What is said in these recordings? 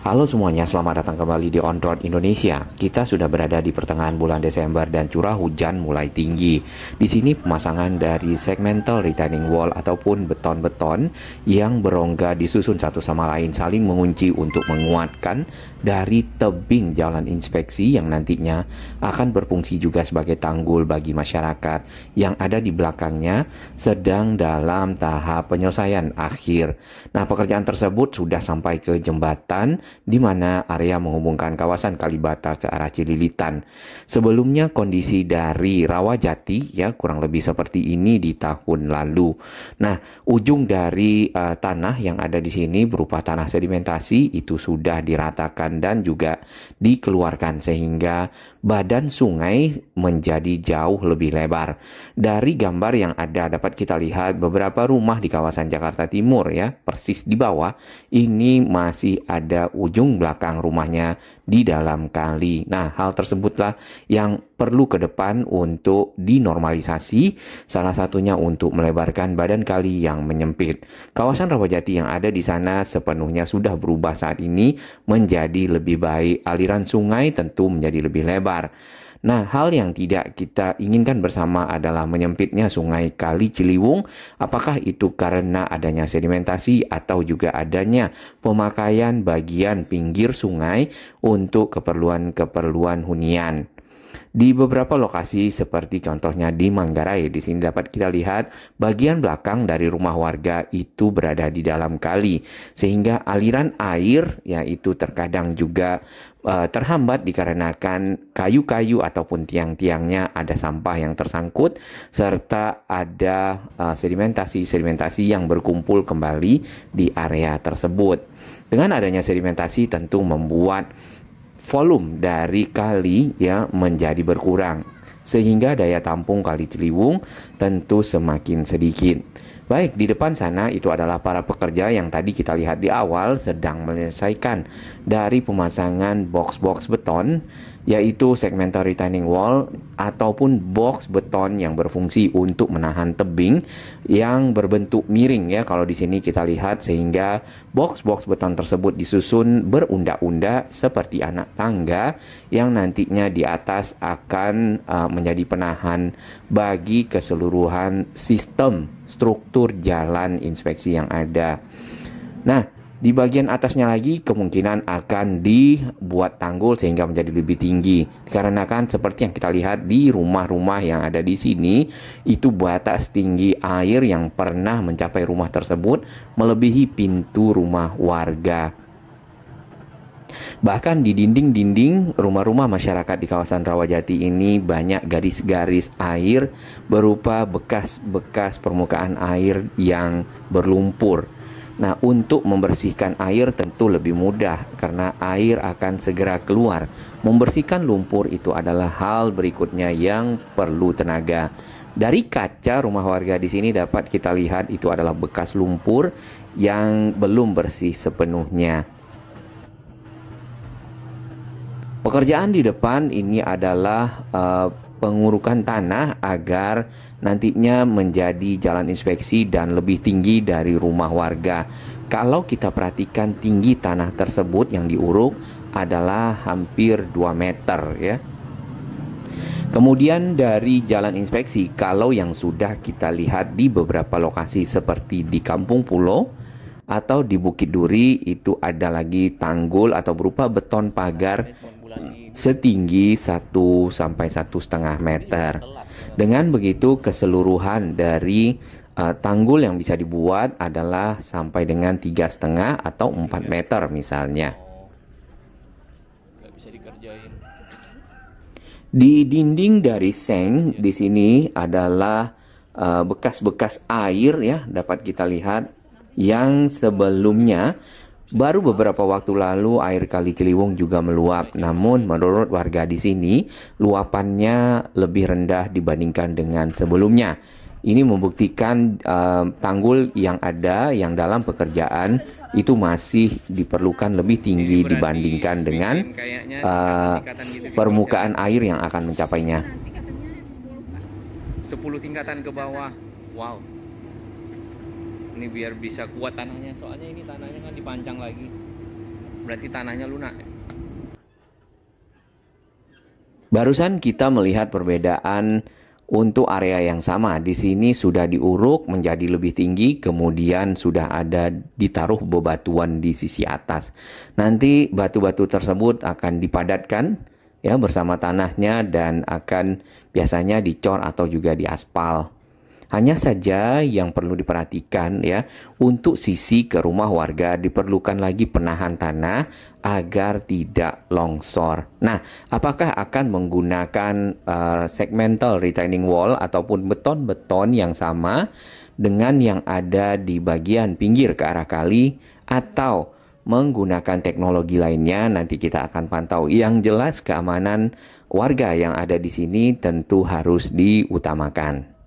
Halo semuanya, selamat datang kembali di On Road Indonesia. Kita sudah berada di pertengahan bulan Desember dan curah hujan mulai tinggi. Di sini pemasangan dari segmental retaining wall ataupun beton-beton yang berongga disusun satu sama lain saling mengunci untuk menguatkan dari tebing jalan inspeksi yang nantinya akan berfungsi juga sebagai tanggul bagi masyarakat yang ada di belakangnya sedang dalam tahap penyelesaian akhir. Nah, pekerjaan tersebut sudah sampai ke jembatan di mana area menghubungkan kawasan Kalibata ke arah Cililitan. Sebelumnya kondisi dari Rawajati ya kurang lebih seperti ini di tahun lalu. Nah, ujung dari tanah yang ada di sini berupa tanah sedimentasi itu sudah diratakan dan juga dikeluarkan sehingga badan sungai menjadi jauh lebih lebar. Dari gambar yang ada dapat kita lihat beberapa rumah di kawasan Jakarta Timur ya, persis di bawah ini masih ada ujung belakang rumahnya di dalam kali. Nah, hal tersebutlah yang perlu ke depan untuk dinormalisasi, salah satunya untuk melebarkan badan kali yang menyempit. Kawasan Rawajati yang ada di sana sepenuhnya sudah berubah saat ini menjadi lebih baik. Aliran sungai tentu menjadi lebih lebar. Nah, hal yang tidak kita inginkan bersama adalah menyempitnya sungai Kali Ciliwung. Apakah itu karena adanya sedimentasi atau juga adanya pemakaian bagian pinggir sungai untuk keperluan-keperluan hunian? Di beberapa lokasi seperti contohnya di Manggarai, di sini dapat kita lihat bagian belakang dari rumah warga itu berada di dalam kali sehingga aliran air yaitu terkadang juga terhambat dikarenakan kayu-kayu ataupun tiang-tiangnya ada sampah yang tersangkut serta ada sedimentasi-sedimentasi yang berkumpul kembali di area tersebut. Dengan adanya sedimentasi tentu membuat volume dari kali ya menjadi berkurang sehingga daya tampung Kali Ciliwung tentu semakin sedikit. Baik, di depan sana itu adalah para pekerja yang tadi kita lihat di awal sedang menyelesaikan dari pemasangan box-box beton, yaitu segmental retaining wall ataupun box beton yang berfungsi untuk menahan tebing yang berbentuk miring ya kalau di sini kita lihat, sehingga box-box beton tersebut disusun berunda-unda seperti anak tangga yang nantinya di atas akan menjadi penahan bagi keseluruhan sistem struktur jalan inspeksi yang ada. Nah, di bagian atasnya lagi kemungkinan akan dibuat tanggul sehingga menjadi lebih tinggi. Dikarenakan seperti yang kita lihat di rumah-rumah yang ada di sini, itu batas tinggi air yang pernah mencapai rumah tersebut melebihi pintu rumah warga. Bahkan di dinding-dinding rumah-rumah masyarakat di kawasan Rawajati ini banyak garis-garis air berupa bekas-bekas permukaan air yang berlumpur. Nah, untuk membersihkan air tentu lebih mudah karena air akan segera keluar. Membersihkan lumpur itu adalah hal berikutnya yang perlu tenaga. Dari kaca rumah warga di sini dapat kita lihat itu adalah bekas lumpur yang belum bersih sepenuhnya. Pekerjaan di depan ini adalah pengurukan tanah agar nantinya menjadi jalan inspeksi dan lebih tinggi dari rumah warga. Kalau kita perhatikan tinggi tanah tersebut yang diuruk adalah hampir 2 meter ya. Kemudian dari jalan inspeksi, kalau yang sudah kita lihat di beberapa lokasi seperti di Kampung Pulo atau di Bukit Duri, itu ada lagi tanggul atau berupa beton pagar setinggi 1 sampai 1,5 meter. Dengan begitu keseluruhan dari tanggul yang bisa dibuat adalah sampai dengan 3,5 atau 4 meter misalnya. Di dinding dari seng di sini adalah bekas-bekas air ya, dapat kita lihat yang sebelumnya baru beberapa waktu lalu air Kali Ciliwung juga meluap. Namun menurut warga di sini luapannya lebih rendah dibandingkan dengan sebelumnya. Ini membuktikan tanggul yang ada yang dalam pekerjaan itu masih diperlukan lebih tinggi dibandingkan dengan permukaan air yang akan mencapainya. 10 tingkatan ke bawah. Wow. Ini biar bisa kuat tanahnya, soalnya ini tanahnya kan dipancang lagi. Berarti tanahnya lunak. Barusan kita melihat perbedaan untuk area yang sama. Di sini sudah diuruk menjadi lebih tinggi, kemudian sudah ada ditaruh bebatuan di sisi atas. Nanti batu-batu tersebut akan dipadatkan ya bersama tanahnya dan akan biasanya dicor atau juga diaspal. Hanya saja yang perlu diperhatikan ya, untuk sisi ke rumah warga diperlukan lagi penahan tanah agar tidak longsor. Nah, apakah akan menggunakan segmental retaining wall ataupun beton-beton yang sama dengan yang ada di bagian pinggir ke arah kali atau menggunakan teknologi lainnya, nanti kita akan pantau. Yang jelas keamanan warga yang ada di sini tentu harus diutamakan.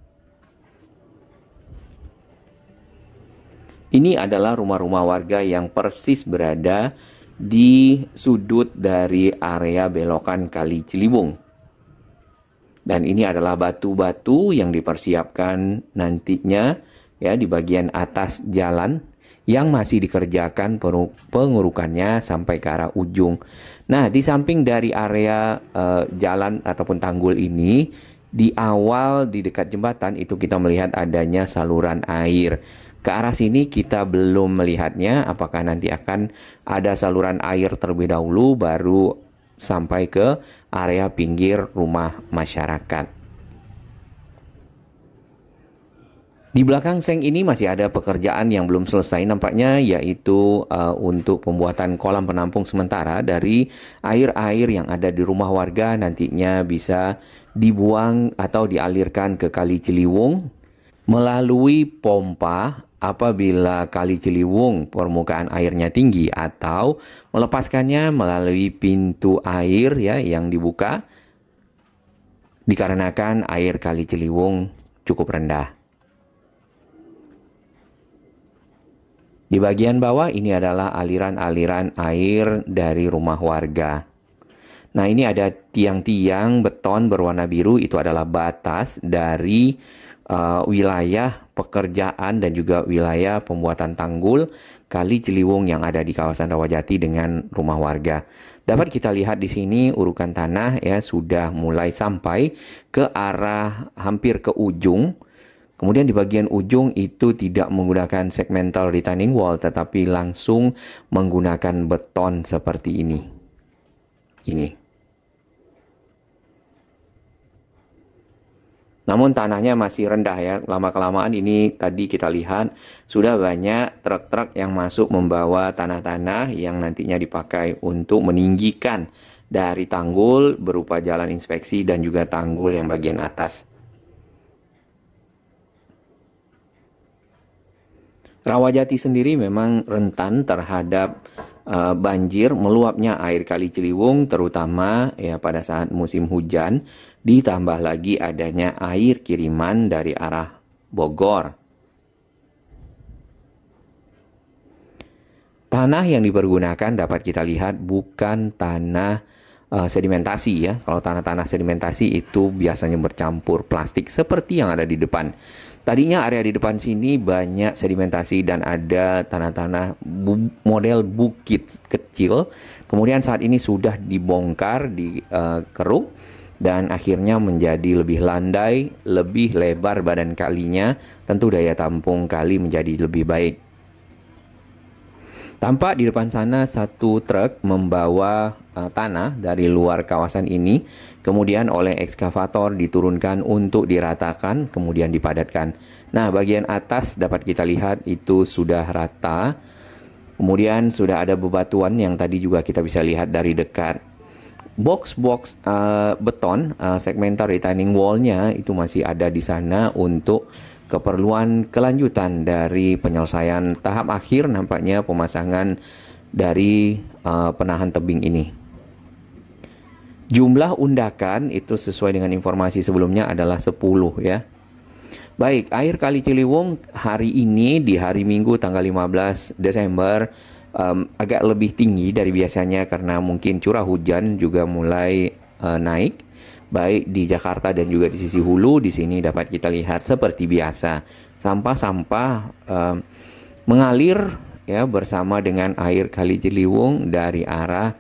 Ini adalah rumah-rumah warga yang persis berada di sudut dari area belokan Kali Ciliwung. Dan ini adalah batu-batu yang dipersiapkan nantinya ya di bagian atas jalan yang masih dikerjakan pengurukannya sampai ke arah ujung. Nah, di samping dari area jalan ataupun tanggul ini, di awal di dekat jembatan itu kita melihat adanya saluran air. Ke arah sini kita belum melihatnya, apakah nanti akan ada saluran air terlebih dahulu baru sampai ke area pinggir rumah masyarakat. Di belakang seng ini masih ada pekerjaan yang belum selesai nampaknya, yaitu untuk pembuatan kolam penampung sementara dari air-air yang ada di rumah warga nantinya bisa dibuang atau dialirkan ke Kali Ciliwung melalui pompa apabila Kali Ciliwung permukaan airnya tinggi, atau melepaskannya melalui pintu air ya yang dibuka dikarenakan air Kali Ciliwung cukup rendah. Di bagian bawah ini adalah aliran-aliran air dari rumah warga. Nah, ini ada tiang-tiang beton berwarna biru, itu adalah batas dari wilayah pekerjaan dan juga wilayah pembuatan tanggul Kali Ciliwung yang ada di kawasan Rawajati dengan rumah warga. Dapat kita lihat di sini urukan tanah ya sudah mulai sampai ke arah hampir ke ujung. Kemudian di bagian ujung itu tidak menggunakan segmental retaining wall tetapi langsung menggunakan beton seperti ini. Namun tanahnya masih rendah ya, lama-kelamaan ini tadi kita lihat sudah banyak truk-truk yang masuk membawa tanah-tanah yang nantinya dipakai untuk meninggikan dari tanggul berupa jalan inspeksi dan juga tanggul yang bagian atas. Rawajati sendiri memang rentan terhadap banjir meluapnya air Kali Ciliwung terutama ya pada saat musim hujan, ditambah lagi adanya air kiriman dari arah Bogor. Tanah yang dipergunakan dapat kita lihat bukan tanah sedimentasi ya. Kalau tanah-tanah sedimentasi itu biasanya bercampur plastik seperti yang ada di depan. Tadinya area di depan sini banyak sedimentasi dan ada tanah-tanah model bukit kecil. Kemudian saat ini sudah dibongkar, dikeruk dan akhirnya menjadi lebih landai, lebih lebar badan kalinya. Tentu daya tampung kali menjadi lebih baik. Tampak di depan sana satu truk membawa tanah dari luar kawasan ini, kemudian oleh ekskavator diturunkan untuk diratakan, kemudian dipadatkan. Nah, bagian atas dapat kita lihat itu sudah rata, kemudian sudah ada bebatuan yang tadi juga kita bisa lihat dari dekat. Box-box beton, segmental retaining wall-nya itu masih ada di sana untuk keperluan kelanjutan dari penyelesaian tahap akhir nampaknya pemasangan dari penahan tebing ini. Jumlah undakan itu sesuai dengan informasi sebelumnya adalah 10 ya. Baik, air Kali Ciliwung hari ini di hari Minggu tanggal 15 Desember agak lebih tinggi dari biasanya karena mungkin curah hujan juga mulai naik. Baik di Jakarta dan juga di sisi hulu, di sini dapat kita lihat seperti biasa sampah-sampah mengalir ya bersama dengan air Kali Ciliwung dari arah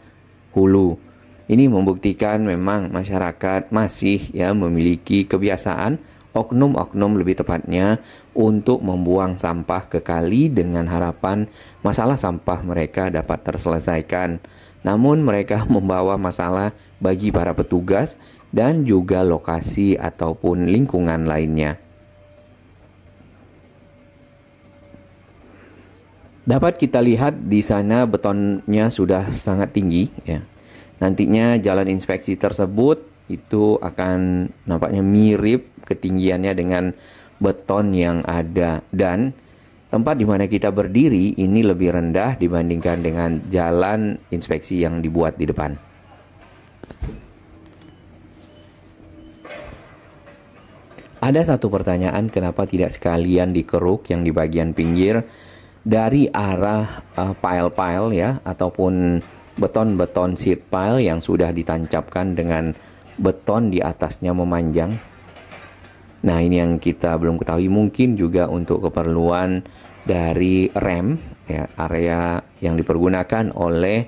hulu. Ini membuktikan memang masyarakat masih ya memiliki kebiasaan, oknum-oknum lebih tepatnya, untuk membuang sampah ke kali dengan harapan masalah sampah mereka dapat terselesaikan. Namun mereka membawa masalah bagi para petugas dan juga lokasi ataupun lingkungan lainnya. Dapat kita lihat di sana betonnya sudah sangat tinggi ya. Nantinya jalan inspeksi tersebut itu akan nampaknya mirip ketinggiannya dengan beton yang ada, dan tempat di mana kita berdiri ini lebih rendah dibandingkan dengan jalan inspeksi yang dibuat di depan. Ada satu pertanyaan, kenapa tidak sekalian dikeruk yang di bagian pinggir dari arah pile-pile ya, ataupun beton-beton sheet pile yang sudah ditancapkan dengan beton di atasnya memanjang. Nah, ini yang kita belum ketahui, mungkin juga untuk keperluan dari rem ya, area yang dipergunakan oleh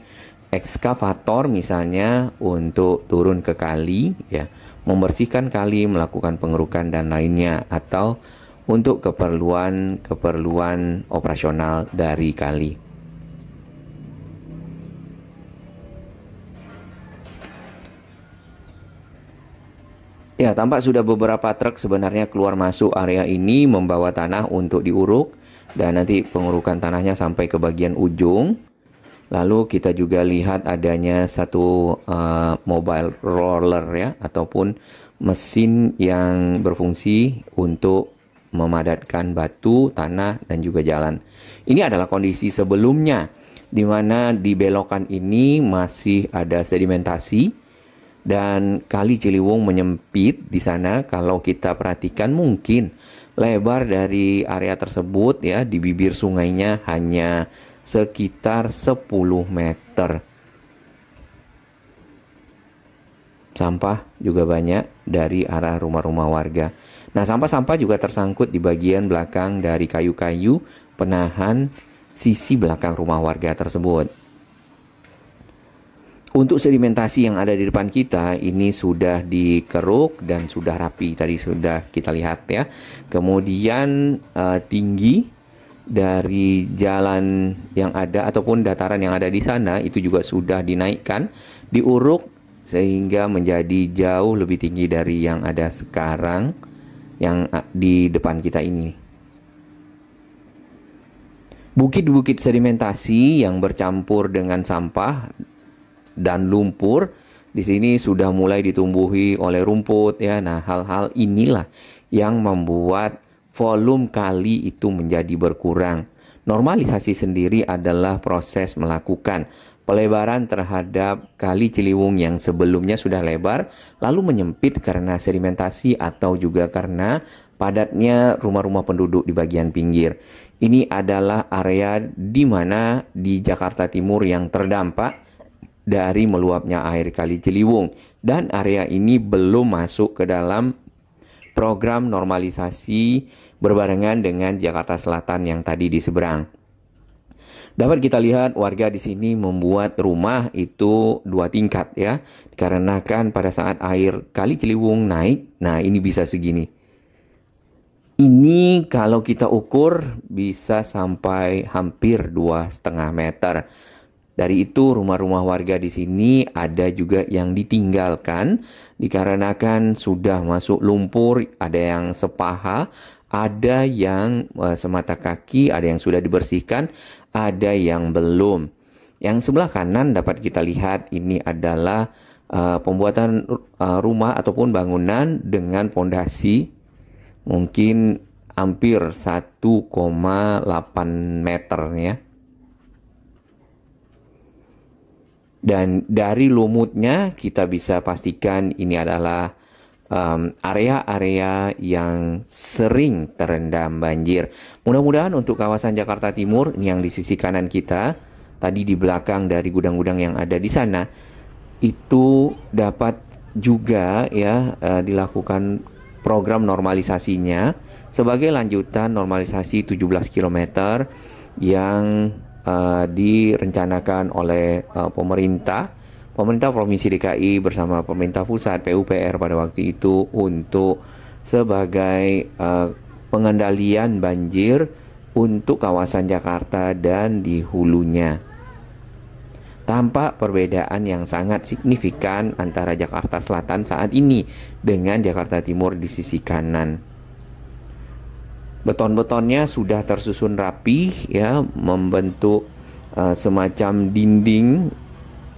ekskavator misalnya untuk turun ke kali ya, membersihkan kali, melakukan pengerukan dan lainnya, atau untuk keperluan operasional dari kali. Ya, tampak sudah beberapa truk sebenarnya keluar masuk area ini membawa tanah untuk diuruk, dan nanti pengurukan tanahnya sampai ke bagian ujung. Lalu kita juga lihat adanya satu mobile roller ya, ataupun mesin yang berfungsi untuk memadatkan batu, tanah, dan juga jalan. Ini adalah kondisi sebelumnya, di mana di belokan ini masih ada sedimentasi dan Kali Ciliwung menyempit di sana. Kalau kita perhatikan, mungkin lebar dari area tersebut ya di bibir sungainya hanya sekitar 10 meter. Sampah juga banyak dari arah rumah-rumah warga. Nah, sampah-sampah juga tersangkut di bagian belakang dari kayu-kayu penahan sisi belakang rumah warga tersebut. Untuk sedimentasi yang ada di depan kita ini sudah dikeruk dan sudah rapi, tadi sudah kita lihat ya. Kemudian tinggi dari jalan yang ada ataupun dataran yang ada di sana itu juga sudah dinaikkan, diuruk sehingga menjadi jauh lebih tinggi dari yang ada sekarang yang di depan kita ini. Bukit-bukit sedimentasi yang bercampur dengan sampah dan lumpur di sini sudah mulai ditumbuhi oleh rumput ya. Nah, hal-hal inilah yang membuat volume kali itu menjadi berkurang. Normalisasi sendiri adalah proses melakukan pelebaran terhadap Kali Ciliwung yang sebelumnya sudah lebar, lalu menyempit karena sedimentasi atau juga karena padatnya rumah-rumah penduduk di bagian pinggir. Ini adalah area di mana di Jakarta Timur yang terdampak dari meluapnya air Kali Ciliwung, dan area ini belum masuk ke dalam program normalisasi berbarengan dengan Jakarta Selatan yang tadi di seberang. Dapat kita lihat warga di sini membuat rumah itu 2 tingkat ya, dikarenakan pada saat air Kali Ciliwung naik, nah ini bisa segini. Ini kalau kita ukur bisa sampai hampir 2,5 meter. Dari itu rumah-rumah warga di sini ada juga yang ditinggalkan dikarenakan sudah masuk lumpur, ada yang sepaha, ada yang semata kaki, ada yang sudah dibersihkan, ada yang belum. Yang sebelah kanan dapat kita lihat ini adalah pembuatan rumah ataupun bangunan dengan pondasi mungkin hampir 1,8 meter ya. Dan dari lumutnya kita bisa pastikan ini adalah area-area yang sering terendam banjir. Mudah-mudahan untuk kawasan Jakarta Timur yang di sisi kanan kita, tadi di belakang dari gudang-gudang yang ada di sana, itu dapat juga ya dilakukan program normalisasinya sebagai lanjutan normalisasi 17 km yang direncanakan oleh pemerintah Provinsi DKI bersama pemerintah pusat PUPR pada waktu itu untuk sebagai pengendalian banjir untuk kawasan Jakarta dan di hulunya. Tampak perbedaan yang sangat signifikan antara Jakarta Selatan saat ini dengan Jakarta Timur di sisi kanan. Beton-betonnya sudah tersusun rapi ya, membentuk semacam dinding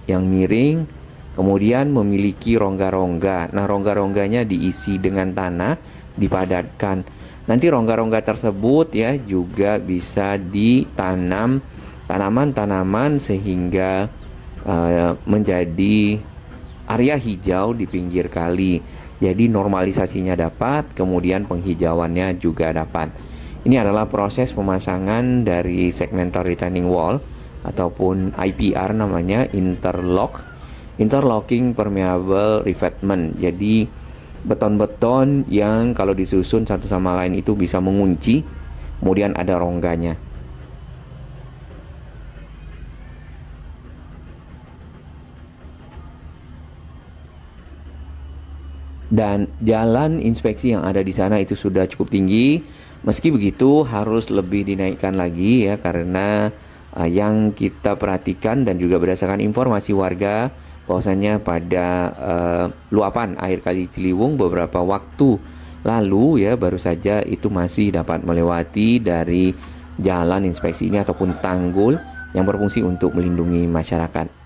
yang miring, kemudian memiliki rongga-rongga. Nah, rongga-rongganya diisi dengan tanah, dipadatkan. Nanti rongga-rongga tersebut ya juga bisa ditanam tanaman-tanaman sehingga menjadi area hijau di pinggir kali. Jadi normalisasinya dapat, kemudian penghijauannya juga dapat. Ini adalah proses pemasangan dari segmental retaining wall ataupun IPR namanya, interlocking permeable revetment. Jadi beton-beton yang kalau disusun satu sama lain itu bisa mengunci, kemudian ada rongganya. Dan jalan inspeksi yang ada di sana itu sudah cukup tinggi. Meski begitu harus lebih dinaikkan lagi ya, karena yang kita perhatikan dan juga berdasarkan informasi warga bahwasanya pada luapan air Kali Ciliwung beberapa waktu lalu ya baru saja itu masih dapat melewati dari jalan inspeksi ini ataupun tanggul yang berfungsi untuk melindungi masyarakat.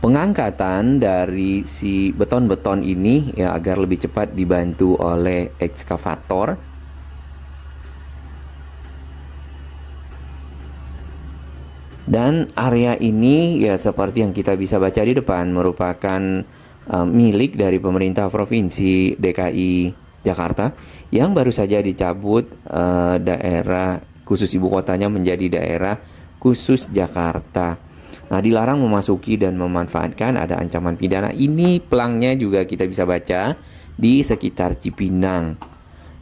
Pengangkatan dari si beton-beton ini ya agar lebih cepat dibantu oleh ekskavator. Dan area ini ya seperti yang kita bisa baca di depan merupakan milik dari pemerintah Provinsi DKI Jakarta yang baru saja dicabut daerah khusus ibu kotanya menjadi daerah khusus Jakarta. Nah, dilarang memasuki dan memanfaatkan, ada ancaman pidana. Ini pelangnya juga kita bisa baca di sekitar Cipinang,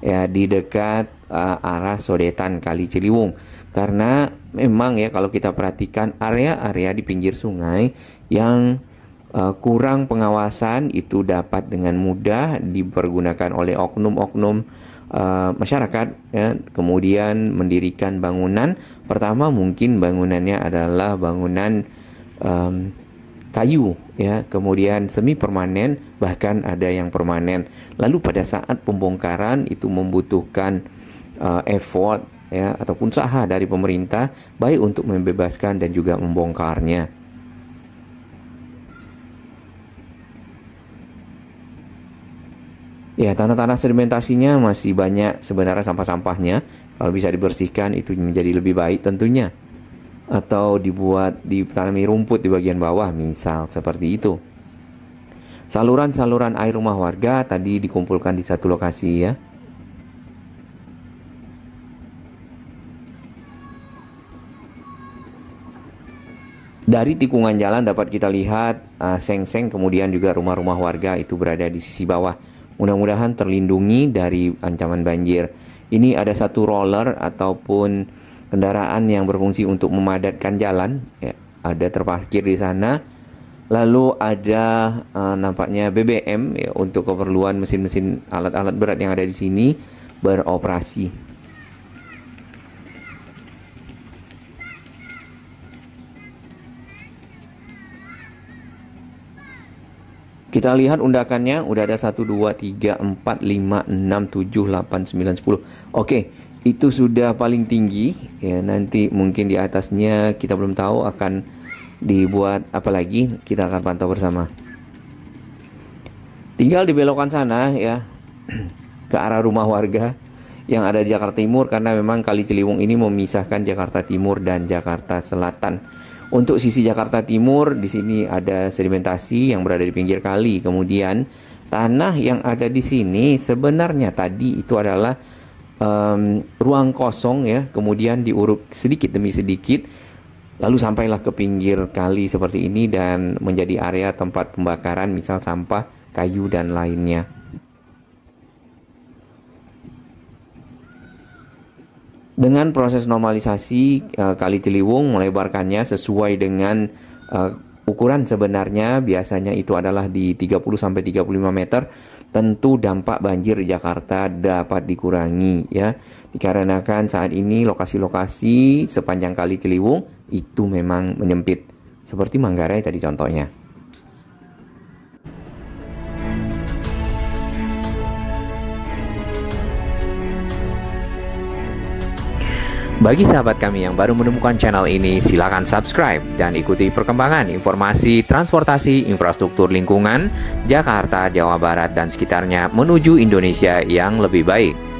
ya di dekat arah sodetan Kali Ciliwung. Karena memang ya kalau kita perhatikan area-area di pinggir sungai yang kurang pengawasan itu dapat dengan mudah dipergunakan oleh oknum-oknum masyarakat ya, kemudian mendirikan bangunan. Pertama mungkin bangunannya adalah bangunan kayu ya, kemudian semi permanen, bahkan ada yang permanen. Lalu pada saat pembongkaran itu membutuhkan effort ya ataupun usaha dari pemerintah baik untuk membebaskan dan juga membongkarnya. Ya, tanah-tanah sedimentasinya masih banyak sebenarnya sampah-sampahnya. Kalau bisa dibersihkan itu menjadi lebih baik tentunya. Atau ditanami rumput di bagian bawah, misal seperti itu. Saluran-saluran air rumah warga tadi dikumpulkan di satu lokasi ya. Dari tikungan jalan dapat kita lihat seng-seng, kemudian juga rumah-rumah warga itu berada di sisi bawah. Mudah-mudahan terlindungi dari ancaman banjir. Ini ada satu roller ataupun kendaraan yang berfungsi untuk memadatkan jalan. Ya, ada terparkir di sana. Lalu ada nampaknya BBM ya, untuk keperluan mesin-mesin alat-alat berat yang ada di sini beroperasi. Kita lihat undakannya, udah ada 1, 2, 3, 4, 5, 6, 7, 8, 9, 10. Oke, itu sudah paling tinggi. Ya, nanti mungkin di atasnya kita belum tahu akan dibuat apa lagi. Kita akan pantau bersama. Tinggal dibelokkan sana ya, ke arah rumah warga yang ada di Jakarta Timur. Karena memang Kali Ciliwung ini memisahkan Jakarta Timur dan Jakarta Selatan. Untuk sisi Jakarta Timur, di sini ada sedimentasi yang berada di pinggir kali. Kemudian tanah yang ada di sini sebenarnya tadi itu adalah ruang kosong ya. Kemudian diuruk sedikit demi sedikit, lalu sampailah ke pinggir kali seperti ini dan menjadi area tempat pembakaran, misal sampah, kayu dan lainnya. Dengan proses normalisasi Kali Ciliwung melebarkannya sesuai dengan ukuran sebenarnya, biasanya itu adalah di 30-35 meter. Tentu dampak banjir di Jakarta dapat dikurangi ya. Dikarenakan saat ini lokasi-lokasi sepanjang Kali Ciliwung itu memang menyempit. Seperti Manggarai tadi contohnya. Bagi sahabat kami yang baru menemukan channel ini, silakan subscribe dan ikuti perkembangan informasi transportasi infrastruktur lingkungan Jakarta, Jawa Barat, dan sekitarnya menuju Indonesia yang lebih baik.